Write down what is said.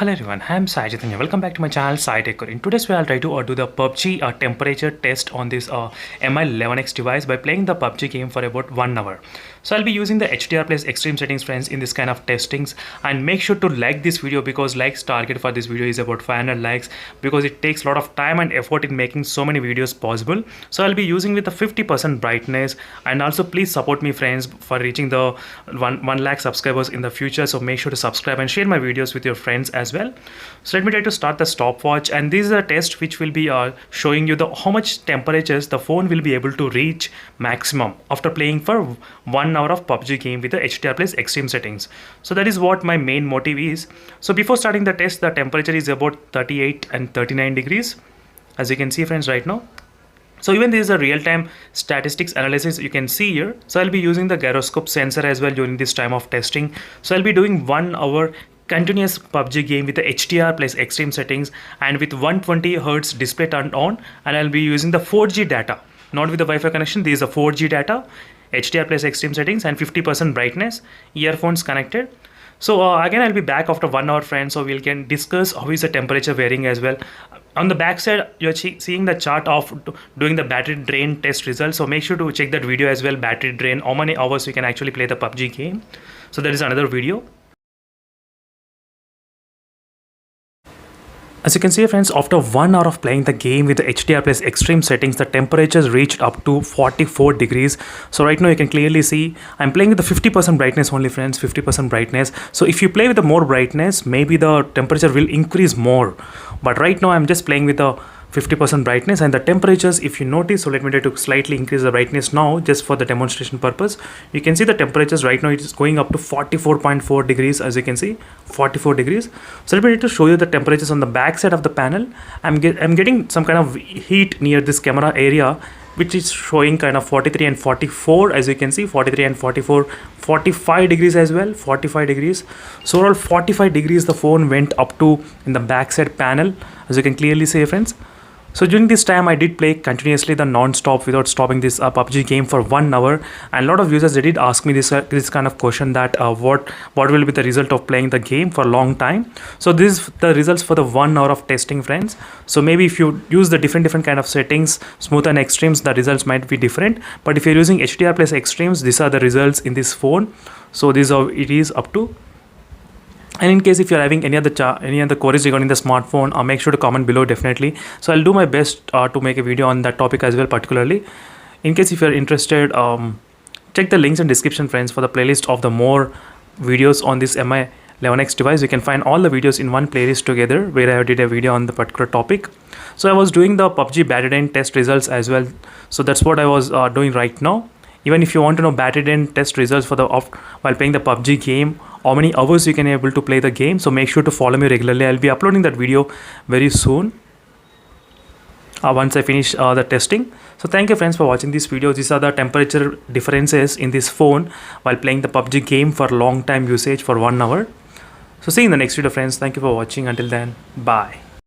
Hello everyone, I am Sai Chaitanya. Welcome back to my channel Sai Tech. In today's video, I'll try to do the PUBG temperature test on this MI11X device by playing the PUBG game for about 1 hour. So I'll be using the HDR plus extreme settings, friends, in this kind of testings. And make sure to like this video because likes target for this video is about 500 likes because it takes a lot of time and effort in making so many videos possible. So I'll be using with the 50% brightness, and also please support me, friends, for reaching the 1 lakh subscribers in the future. So make sure to subscribe and share my videos with your friends as well. So let me try to start the stopwatch, and this is a test which will be showing you how much temperatures the phone will be able to reach maximum after playing for 1 hour of PUBG game with the HDR plus extreme settings. So that is what my main motive is. So before starting the test, the temperature is about 38 and 39 degrees, as you can see, friends, right now. So even this is a real-time statistics analysis you can see here. So I'll be using the gyroscope sensor as well during this time of testing. So I'll be doing 1 hour continuous PUBG game with the HDR plus extreme settings and with 120 Hz display turned on, and I'll be using the 4G data, not with the Wi-Fi connection. This is a 4G data, HDR plus extreme settings and 50% brightness, earphones connected. So again, I'll be back after 1 hour, friends, so we can discuss how is the temperature varying as well. On the back side, you're seeing the chart of doing the battery drain test results. So make sure to check that video as well, battery drain, how many hours you can actually play the PUBG game. So that is another video. As you can see, friends, after 1 hour of playing the game with the HDR plus extreme settings, the temperatures reached up to 44 degrees. So right now you can clearly see I'm playing with the 50% brightness only, friends, 50% brightness. So if you play with the more brightness, maybe the temperature will increase more. But right now I'm just playing with the 50% brightness, and the temperatures, if you notice, so let me try to slightly increase the brightness now just for the demonstration purpose. You can see the temperatures right now, it is going up to 44.4 degrees, as you can see, 44 degrees. So let me try to show you the temperatures on the back side of the panel. I'm getting some kind of heat near this camera area, which is showing kind of 43 and 44, as you can see, 43 and 44, 45 degrees as well, 45 degrees. So overall 45 degrees the phone went up to in the backside panel, as you can clearly see, friends. So during this time, I did play continuously the non-stop without stopping this PUBG game for 1 hour, and a lot of users, they did ask me this kind of question that what will be the result of playing the game for a long time. So this is the results for the 1 hour of testing, friends. So maybe if you use the different kind of settings, smooth and extremes, the results might be different. But if you're using HDR plus extremes, these are the results in this phone. So this is how it is up to. And in case if you're having any other queries regarding the smartphone, make sure to comment below, definitely. So I'll do my best to make a video on that topic as well, particularly. In case if you're interested, check the links in description, friends, for the playlist of the more videos on this MI11X device. You can find all the videos in one playlist together where I did a video on the particular topic. So I was doing the PUBG battery drain test results as well. So that's what I was doing right now. Even if you want to know battery drain test results for while playing the PUBG game, how many hours you can able to play the game, so make sure to follow me regularly. I'll be uploading that video very soon once I finish the testing. So thank you, friends, for watching this video. These are the temperature differences in this phone while playing the PUBG game for long time usage for 1 hour. So see you in the next video, friends. Thank you for watching. Until then, bye.